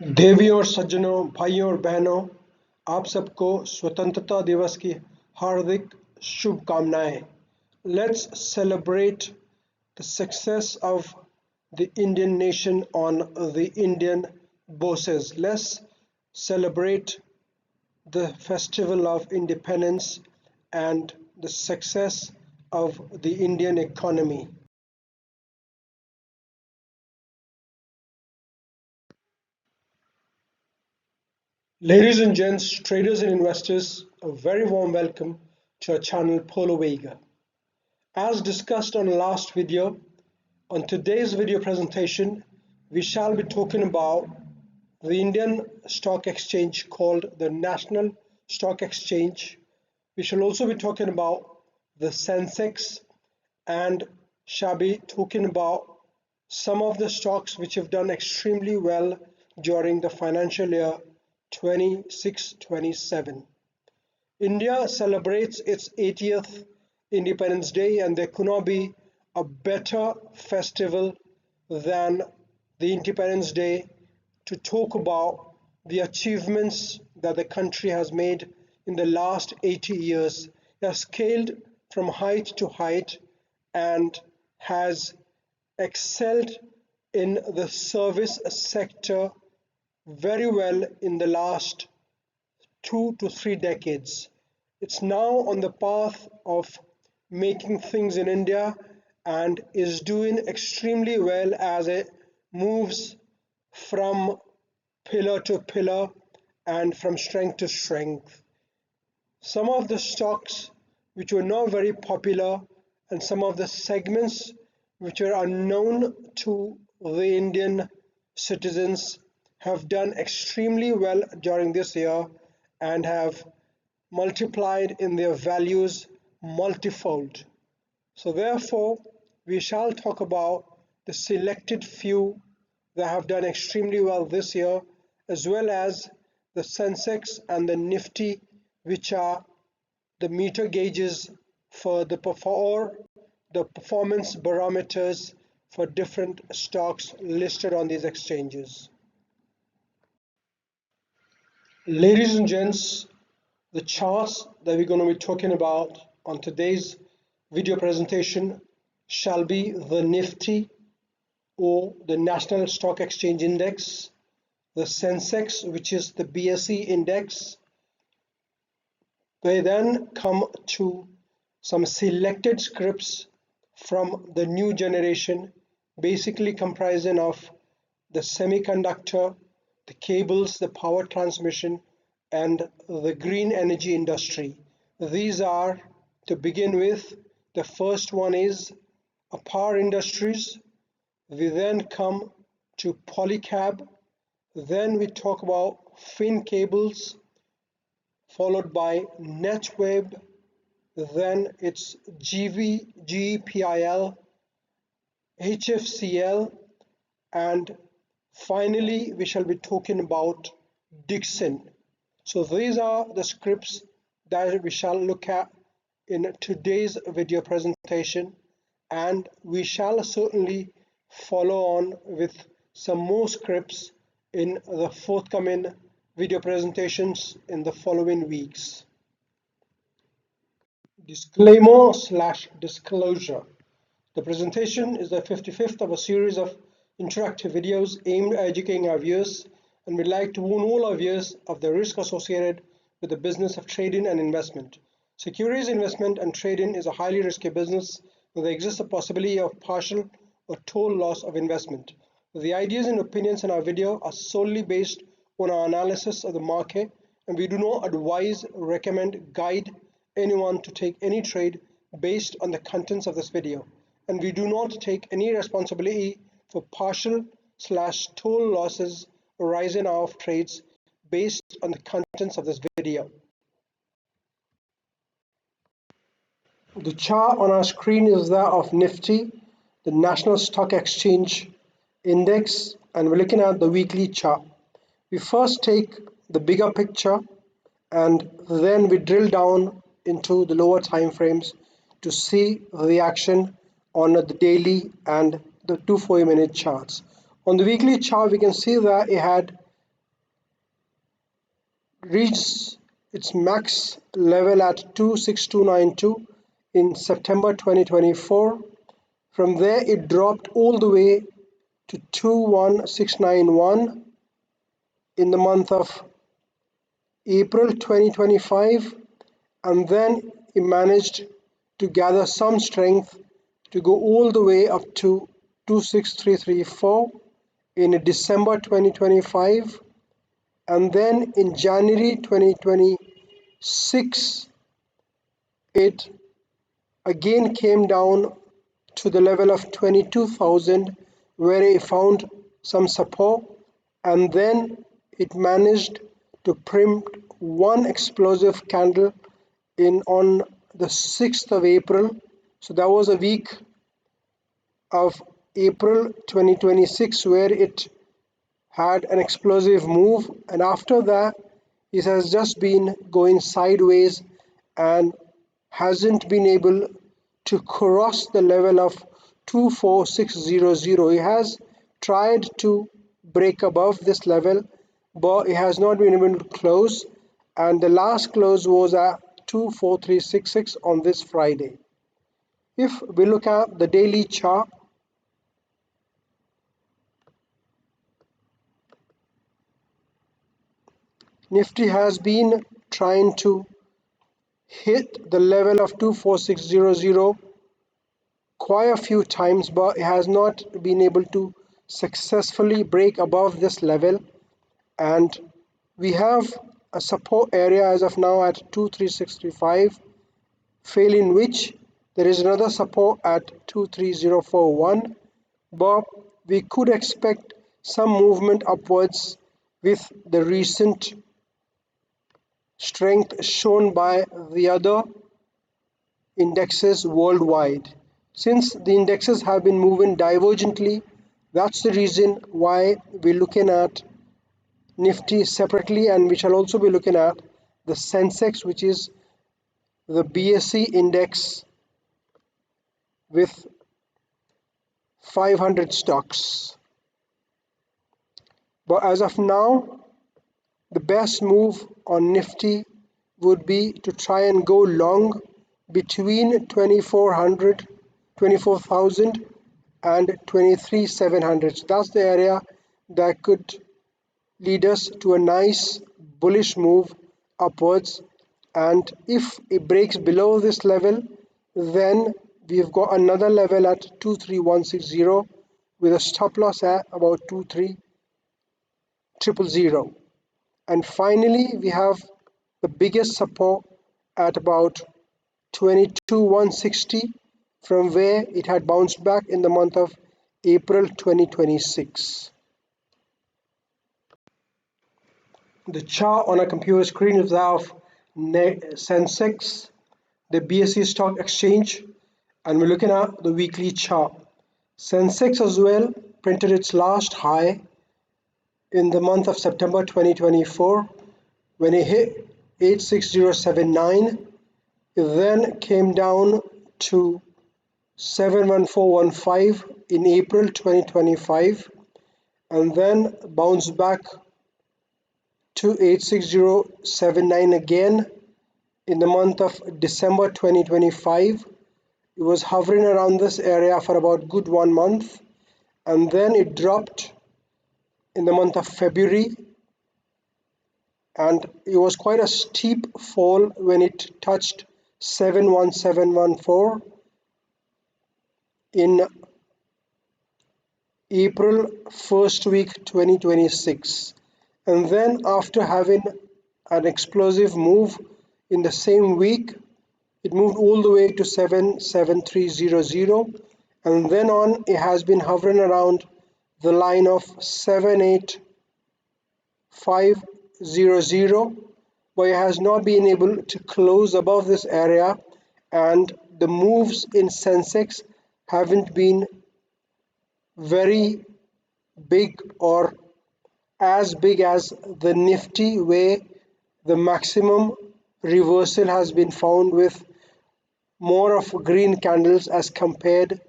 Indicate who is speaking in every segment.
Speaker 1: देवी और सज्जनों, भाइयों और बहनों, आप सबको स्वतंत्रता दिवस की हार्दिक शुभकामनाएं। Let's celebrate the success of the Indian nation on the Indian bosses. Let's celebrate the festival of independence and the success of the Indian economy. Ladies and gents, traders and investors, a very warm welcome to our channel POLYCAB. As discussed on the last video, on today's video presentation, we shall be talking about the Indian stock exchange called the National Stock Exchange. We shall also be talking about the SENSEX and shall be talking about some of the stocks which have done extremely well during the financial year 26-27. India celebrates its 80th Independence Day, and there could not be a better festival than the Independence Day to talk about the achievements that the country has made in the last 80 years. It has scaled from height to height and has excelled in the service sector very well in the last 2 to 3 decades. It's now on the path of making things in India and is doing extremely well as it moves from pillar to pillar and from strength to strength. Some of the stocks which were not very popular and some of the segments which are unknown to the Indian citizens have done extremely well during this year and have multiplied in their values multifold. So therefore, we shall talk about the selected few that have done extremely well this year, as well as the SENSEX and the NIFTY, which are the meter gauges for the performance barometers for different stocks listed on these exchanges. Ladies and gents, the charts that we're going to be talking about on today's video presentation shall be the NIFTY or the National Stock Exchange Index, the SENSEX, which is the BSE index. They then come to some selected scripts from the new generation, basically comprising of the semiconductor, the cables, the power transmission, and the green energy industry. These are, to begin with, the first one is APAR Industries. We then come to POLYCAB. Then we talk about FINCABLES, followed by NETWEB. Then it's GPIL, HFCL, and finally we shall be talking about DIXON. So these are the scripts that we shall look at in today's video presentation, and we shall certainly follow on with some more scripts in the forthcoming video presentations in the following weeks. Disclaimer / disclosure. The presentation is the 55th of a series of interactive videos aimed at educating our viewers, and we'd like to warn all our viewers of the risk associated with the business of trading and investment. Securities investment and trading is a highly risky business where there exists a possibility of partial or total loss of investment. The ideas and opinions in our video are solely based on our analysis of the market, and we do not advise, recommend, guide anyone to take any trade based on the contents of this video, and we do not take any responsibility for partial / total losses arising out of trades based on the contents of this video. The chart on our screen is that of NIFTY, the National Stock Exchange Index, and we're looking at the weekly chart. We first take the bigger picture and then we drill down into the lower time frames to see the action on the daily and the 2 4-minute charts. On the weekly chart, we can see that it had reached its max level at 26292 in September 2024. From there, it dropped all the way to 21691 in the month of April 2025, and then it managed to gather some strength to go all the way up to 26334 in December 2025, and then in January 2026 it again came down to the level of 22,000, where it found some support, and then it managed to print one explosive candle in on the 6th of April. So that was a week of April 2026 where it had an explosive move, and after that it has just been going sideways and hasn't been able to cross the level of 24600. It has tried to break above this level, but it has not been able to close, and the last close was at 24366 on this Friday. If we look at the daily chart, Nifty has been trying to hit the level of 24600 quite a few times, but it has not been able to successfully break above this level, and we have a support area as of now at 23635, failing which there is another support at 23041, but we could expect some movement upwards with the recent strength shown by the other indexes worldwide. Since the indexes have been moving divergently, that's the reason why we're looking at Nifty separately, and we shall also be looking at the SENSEX, which is the BSE index with 500 stocks. But as of now, the best move on Nifty would be to try and go long between 24,000 and 23,700. So that's the area that could lead us to a nice bullish move upwards, and if it breaks below this level, then we've got another level at 23160 with a stop loss at about 23000. And finally, we have the biggest support at about 22,160, from where it had bounced back in the month of April 2026. The chart on a computer screen is that of SENSEX, the BSE stock exchange, and we're looking at the weekly chart. SENSEX as well printed its last high in the month of September 2024 when it hit 86079. It then came down to 71415 in April 2025, and then bounced back to 86079 again in the month of December 2025. It was hovering around this area for about good 1 month, and then it dropped in the month of February, and it was quite a steep fall when it touched 71714 in April first week 2026. And then after having an explosive move in the same week, it moved all the way to 77300, and then on it has been hovering around the line of 78500, but it has not been able to close above this area, and the moves in SENSEX haven't been very big or as big as the Nifty, where the maximum reversal has been found with more of green candles as compared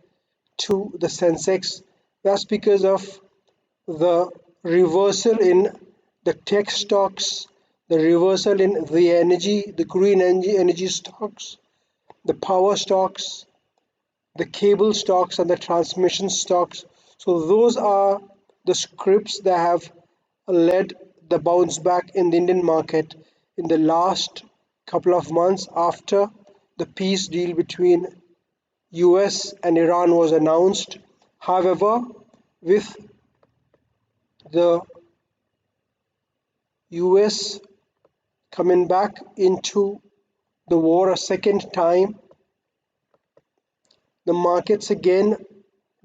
Speaker 1: to the SENSEX. That's because of the reversal in the tech stocks, the reversal in the energy, the green energy stocks, the power stocks, the cable stocks, and the transmission stocks. So those are the scripts that have led the bounce back in the Indian market in the last couple of months after the peace deal between US and Iran was announced. However, with the US coming back into the war a second time, the markets again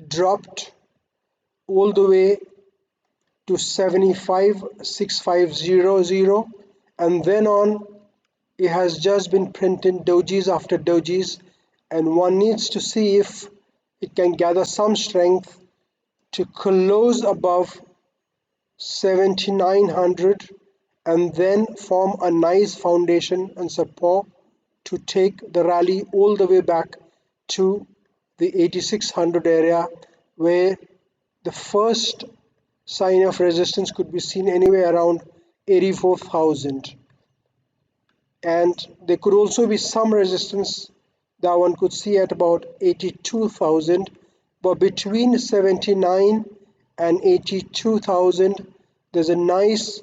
Speaker 1: dropped all the way to 75,6500, and then on it has just been printing dojis after dojis, and one needs to see if it can gather some strength to close above 7,900 and then form a nice foundation and support to take the rally all the way back to the 8,600 area, where the first sign of resistance could be seen anywhere around 84,000, and there could also be some resistance that one could see at about 82,000, but between 79 and 82,000 there's a nice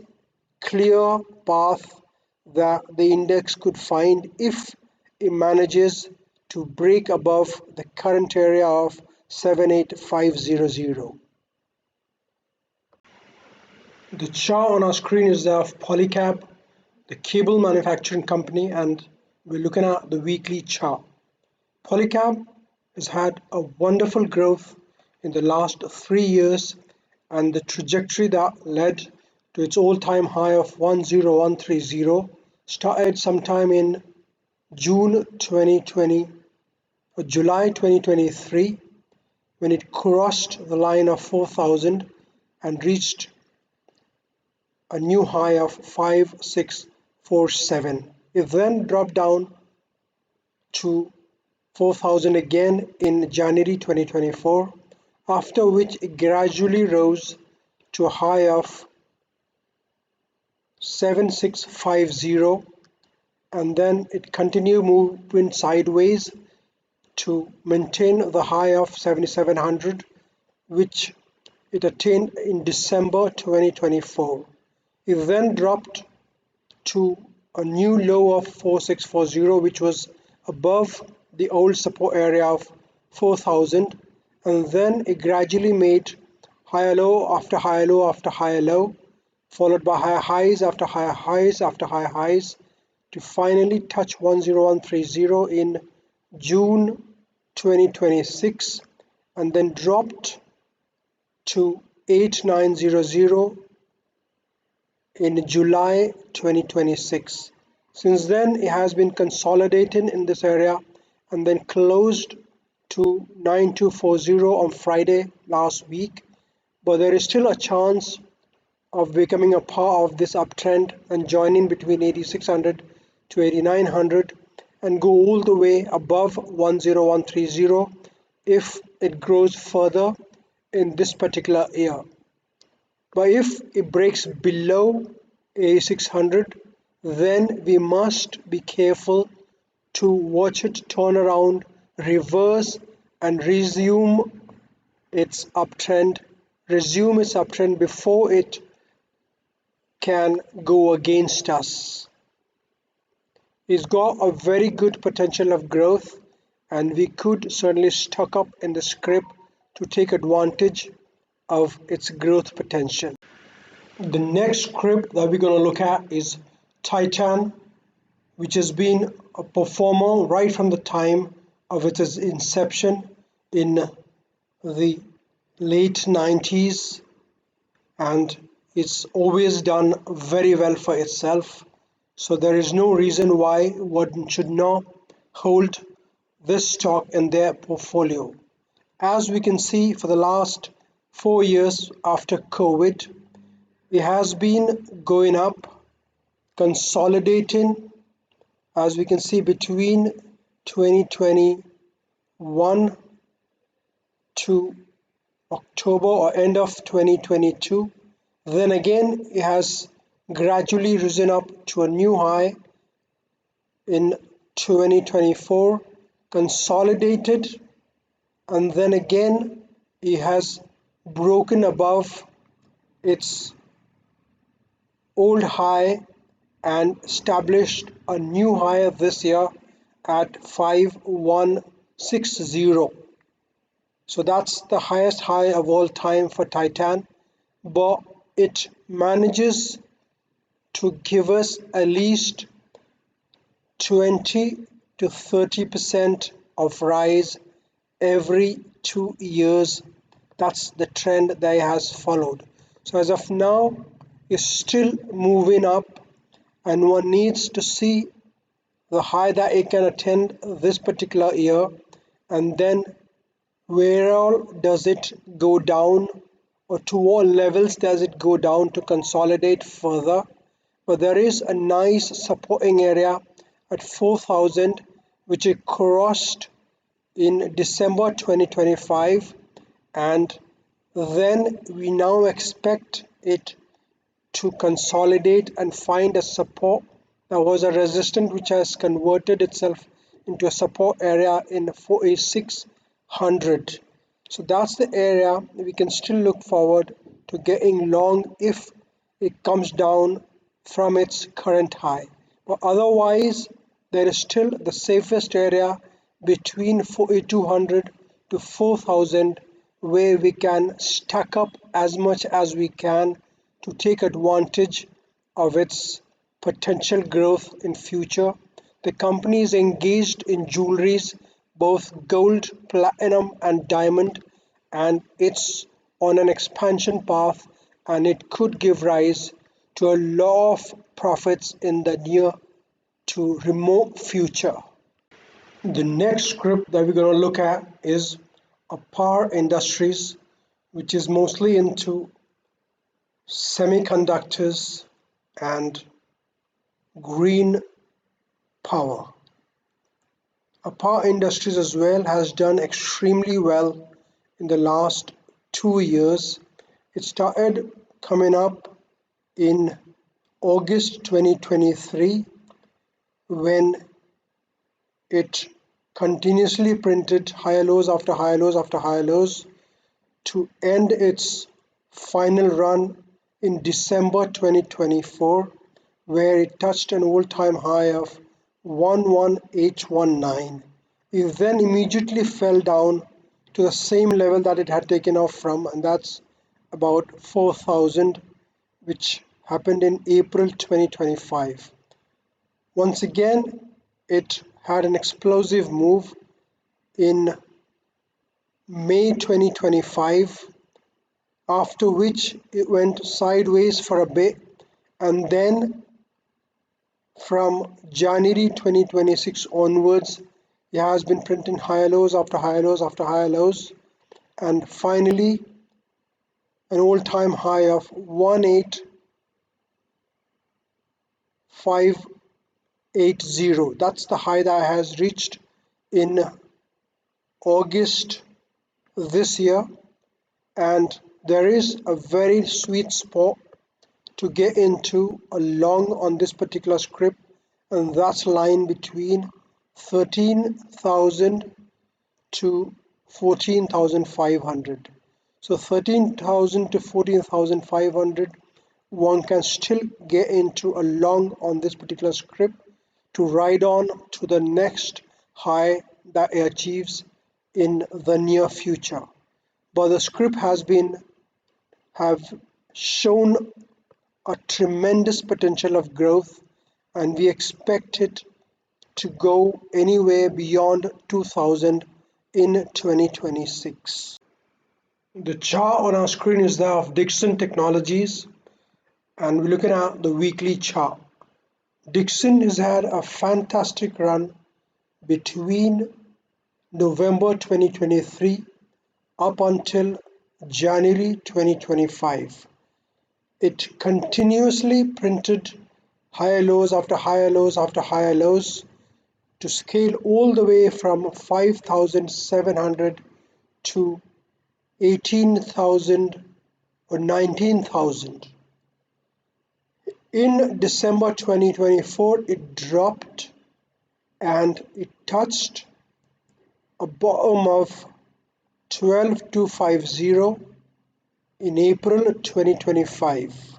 Speaker 1: clear path that the index could find if it manages to break above the current area of 78500. The chart on our screen is that of POLYCAB, the cable manufacturing company, and we're looking at the weekly chart. POLYCAB has had a wonderful growth in the last 3 years, and the trajectory that led to its all-time high of 10130 started sometime in June 2020 or July 2023, when it crossed the line of 4,000 and reached a new high of 5647. It then dropped down to 4,000 again in January 2024, after which it gradually rose to a high of 7650, and then it continued moving sideways to maintain the high of 7700, which it attained in December 2024. It then dropped to a new low of 4640, which was above the old support area of 4,000, and then it gradually made higher low after higher low after higher low, followed by higher highs after higher highs after higher highs, to finally touch 10130 in June 2026, and then dropped to 8900 in July 2026. Since then, it has been consolidating in this area and then closed to 9240 on Friday last week, but there is still a chance of becoming a part of this uptrend and joining between 8600 to 8900 and go all the way above 10130 if it grows further in this particular year. But if it breaks below 8600, then we must be careful to watch it turn around, reverse, and resume its uptrend before it can go against us. It's got a very good potential of growth, and we could certainly stock up in the script to take advantage of its growth potential. The next script that we're going to look at is Titan, which has been a performer right from the time of its inception in the late 90s, and it's always done very well for itself. So there is no reason why one should not hold this stock in their portfolio. As we can see, for the last 4 years after COVID, it has been going up, consolidating, as we can see, between 2021 to October or end of 2022. Then again, it has gradually risen up to a new high in 2024, consolidated, and then again it has broken above its old high and established a new high this year at 5160. So that's the highest high of all time for Titan, but it manages to give us at least 20 to 30% of rise every 2 years. That's the trend that it has followed. So as of now, it's still moving up, and one needs to see the high that it can attend this particular year, and then where all does it go down, or to what levels does it go down to consolidate further. But there is a nice supporting area at 4,000, which it crossed in December 2025, and then we now expect it to consolidate and find a support that was a resistance, which has converted itself into a support area in 4600. So that's the area we can still look forward to getting long if it comes down from its current high. But otherwise, there is still the safest area between 4200 to 4000, where we can stack up as much as we can to take advantage of its potential growth in future. The company is engaged in jewelries, both gold, platinum, and diamond, and it's on an expansion path, and it could give rise to a lot of profits in the near to remote future. The next script that we're going to look at is APAR Industries, which is mostly into semiconductors and green power. APAR Industries as well has done extremely well in the last 2 years. It started coming up in August 2023, when it continuously printed higher lows after higher lows after higher lows to end its final run in December 2024, where it touched an all-time high of 11819. It then immediately fell down to the same level that it had taken off from, and that's about 4,000, which happened in April 2025. Once again, it had an explosive move in May 2025, after which it went sideways for a bit, and then from January 2026 onwards, it has been printing higher lows after higher lows after higher lows, and finally an all-time high of 18580. That's the high that has reached in August this year, and there is a very sweet spot to get into a long on this particular script, and that's lying between 13,000 to 14,500. So 13,000 to 14,500, one can still get into a long on this particular script to ride on to the next high that it achieves in the near future. But the script have shown a tremendous potential of growth, and we expect it to go anywhere beyond 2000 in 2026. The chart on our screen is that of DIXON Technologies, and we're looking at the weekly chart. DIXON has had a fantastic run between November 2023 up until January 2025. It continuously printed higher lows after higher lows after higher lows to scale all the way from 5,700 to 18,000 or 19,000. In December 2024, it dropped and it touched a bottom of 12250 in April 2025,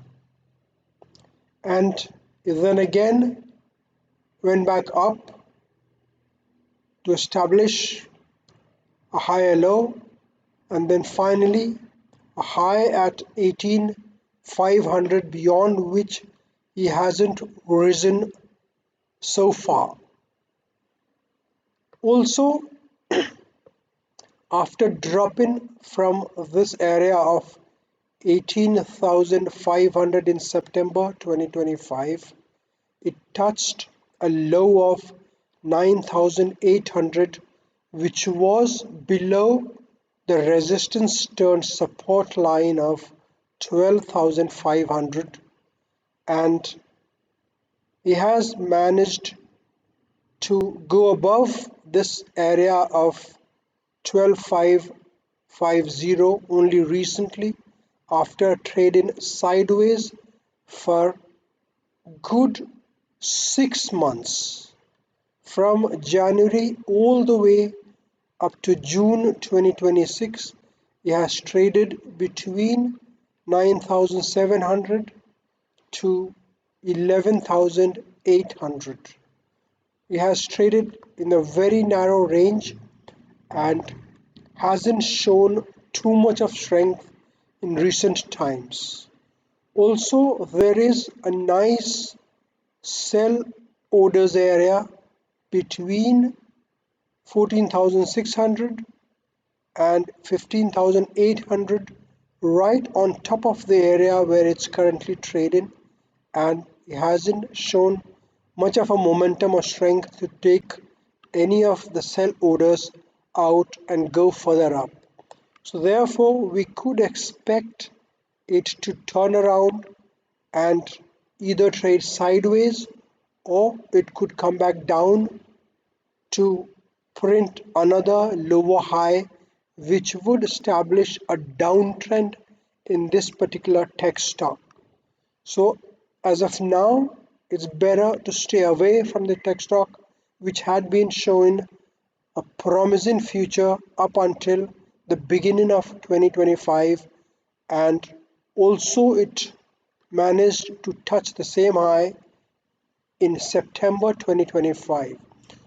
Speaker 1: and then again went back up to establish a higher low, and then finally a high at 18,500, beyond which he hasn't risen so far. Also, after dropping from this area of 18,500 in September 2025, it touched a low of 9,800, which was below the resistance turned support line of 12,500, and he has managed to go above this area of 12,550 only recently, after trading sideways for good 6 months. From January all the way up to June 2026, he has traded between 9,700 to 11,800. He has traded in a very narrow range and hasn't shown too much of strength in recent times. Also, there is a nice sell orders area between 14,600 and 15,800, right on top of the area where it's currently trading, and it hasn't shown much of a momentum or strength to take any of the sell orders out and go further up. So therefore we could expect it to turn around and either trade sideways, or it could come back down to print another lower high, which would establish a downtrend in this particular tech stock. So as of now, it's better to stay away from the tech stock, which had been showing a promising future up until the beginning of 2025, and also it managed to touch the same high in September 2025.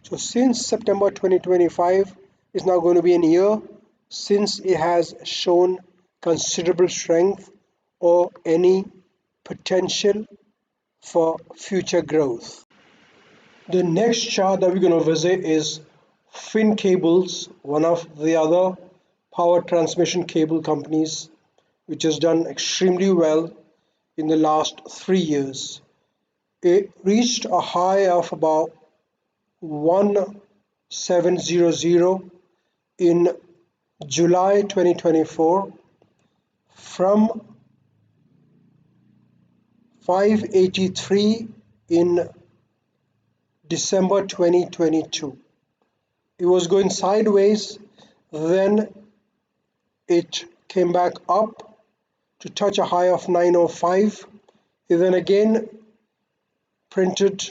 Speaker 1: So since September 2025 is now going to be a year since it has shown considerable strength or any potential for future growth. The next chart that we're going to visit is FINCABLES, one of the other power transmission cable companies, which has done extremely well in the last 3 years. It reached a high of about 1700 in July 2024 from 583 in December 2022. It was going sideways, then it came back up to touch a high of 905. It then again printed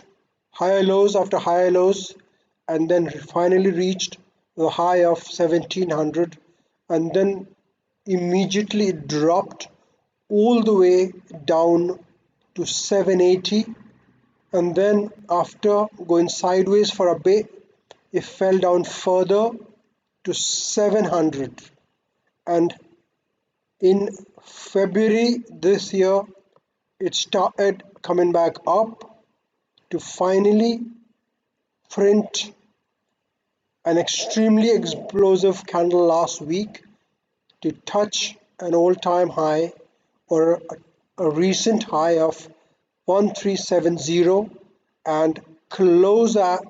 Speaker 1: higher lows after higher lows, and then finally reached the high of 1700, and then immediately it dropped all the way down to 780, and then after going sideways for a bit, it fell down further to 700, and in February this year it started coming back up to finally print an extremely explosive candle last week to touch an all-time high, or a recent high of 1370, and close at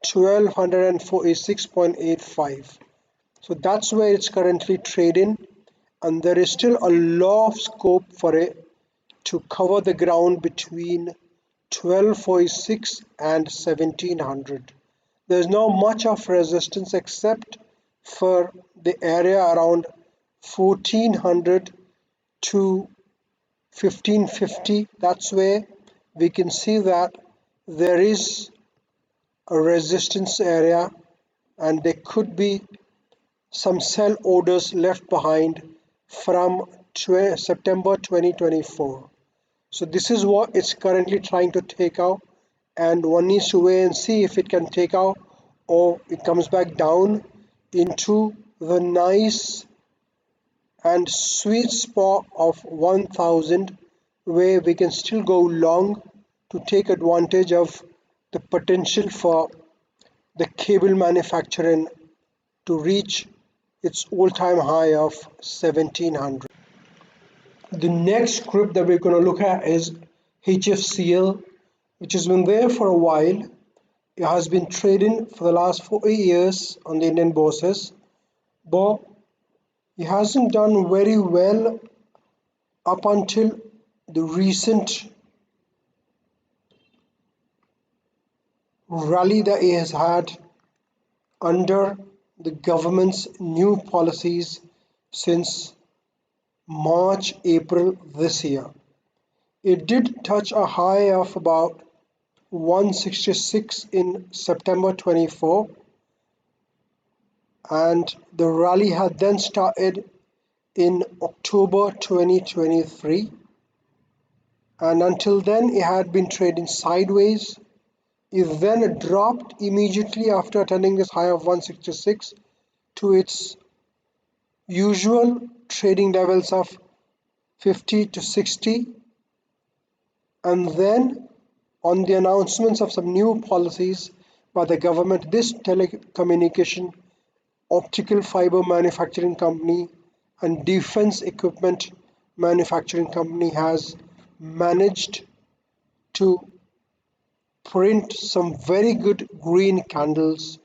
Speaker 1: 1246.85. So that's where it's currently trading, and there is still a lot of scope for it to cover the ground between 1246 and 1700. There's not much of resistance except for the area around 1400 to 1550. That's where we can see that there is a resistance area and there could be some sell orders left behind from September 2024. So this is what it's currently trying to take out, and one needs to wait and see if it can take out or it comes back down into the nice and sweet spot of 1000, where we can still go long to take advantage of the potential for the cable manufacturing to reach its all-time high of 1700. The next script that we're going to look at is HFCL, which has been there for a while. It has been trading for the last 40 years on the Indian bourses, but it hasn't done very well up until the recent rally that it has had under the government's new policies since March, April this year. It did touch a high of about 166 in September 24, and the rally had then started in October 2023, and until then it had been trading sideways. It then dropped immediately after attaining this high of 166 to its usual trading levels of 50 to 60, and then on the announcements of some new policies by the government, this telecommunication, optical fiber manufacturing company and defense equipment manufacturing company has managed to print some very good green candles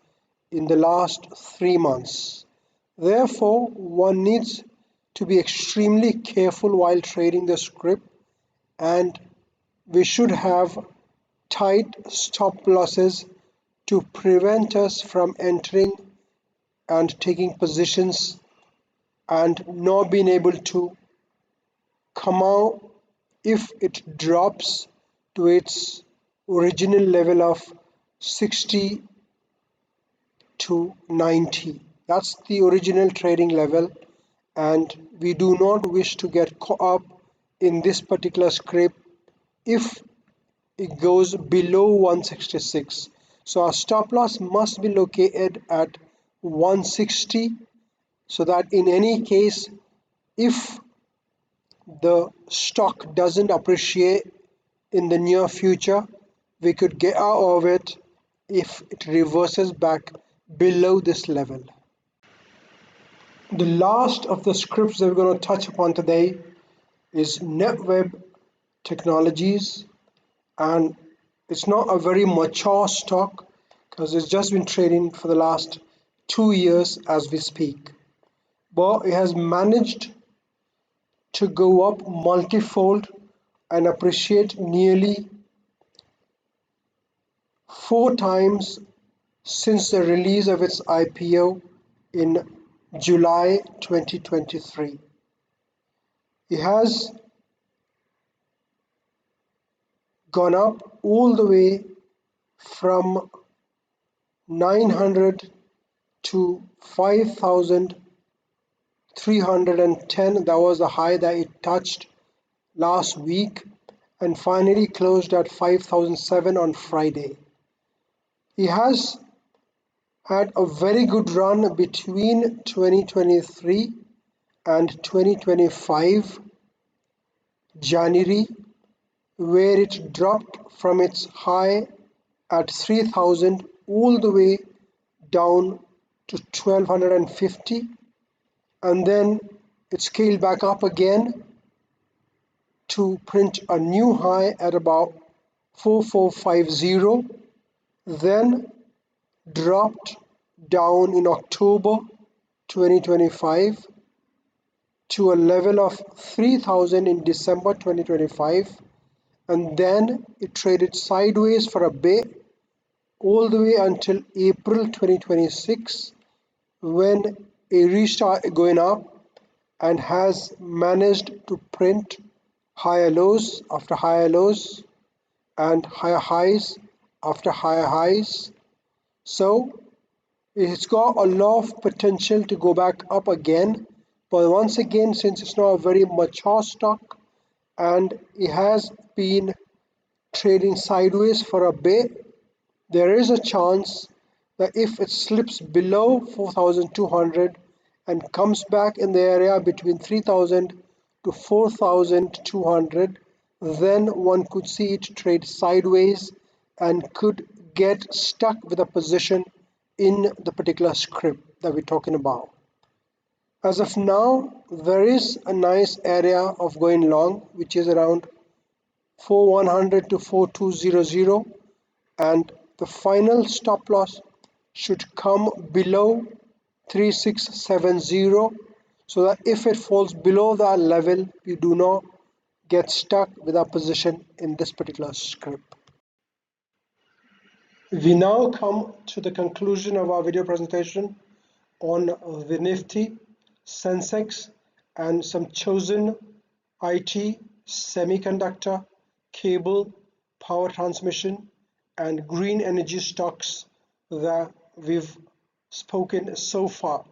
Speaker 1: in the last 3 months. Therefore, one needs to be extremely careful while trading the script, and we should have tight stop losses to prevent us from entering and taking positions and not being able to come out if it drops to its original level of 60 to 90. That's the original trading level, and we do not wish to get caught up in this particular script if it goes below 166. So our stop loss must be located at 160, so that in any case, if the stock doesn't appreciate in the near future, we could get out of it if it reverses back below this level. The last of the scripts that we're going to touch upon today is NETWEB Technologies, and it's not a very mature stock because it's just been trading for the last 2 years as we speak, but it has managed to go up multifold and appreciate nearly 4 times since the release of its IPO in July 2023. It has gone up all the way from 900 to 5,310. That was the high that it touched last week, and finally closed at 5,007 on Friday. It has had a very good run between 2023 and 2025 January, where it dropped from its high at 3,000 all the way down to 1,250, and then it scaled back up again to print a new high at about 4,450, then dropped down in October 2025 to a level of 3,000 in December 2025, and then it traded sideways for a bit all the way until April 2026, when it restarted going up and has managed to print higher lows after higher lows, and higher highs after higher highs. So it's got a lot of potential to go back up again. But once again, since it's not a very mature stock and it has been trading sideways for a bit, there is a chance that if it slips below 4,200 and comes back in the area between 3,000 to 4,200, then one could see it trade sideways and could get stuck with a position in the particular script that we're talking about. As of now, there is a nice area of going long, which is around 4100 to 4200, and the final stop loss should come below 3670, so that if it falls below that level, we do not get stuck with our position in this particular script. We now come to the conclusion of our video presentation on the NIFTY, SENSEX, and some chosen IT, semiconductor, cable, power transmission, and green energy stocks that we've spoken so far.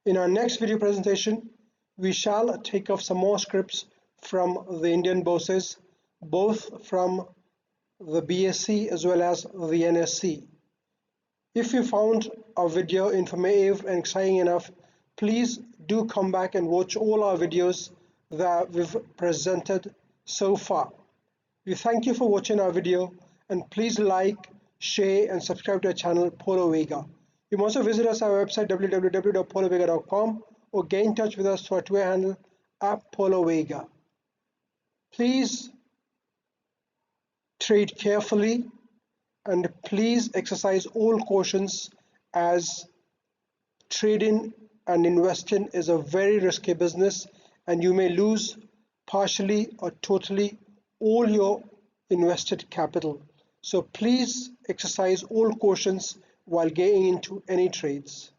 Speaker 1: In our next video presentation, we shall take off some more scripts from the Indian bourses, both from the BSE as well as the NSE. If you found our video informative and exciting enough, please do come back and watch all our videos that we've presented so far. We thank you for watching our video, and please like, share and subscribe to our channel Polo Vega. You can also visit us at our website www.polovega.com or get in touch with us through our Twitter handle @PoloVega. Please trade carefully and please exercise all cautions, as trading and investing is a very risky business and you may lose partially or totally all your invested capital. So please exercise all cautions while getting into any trades.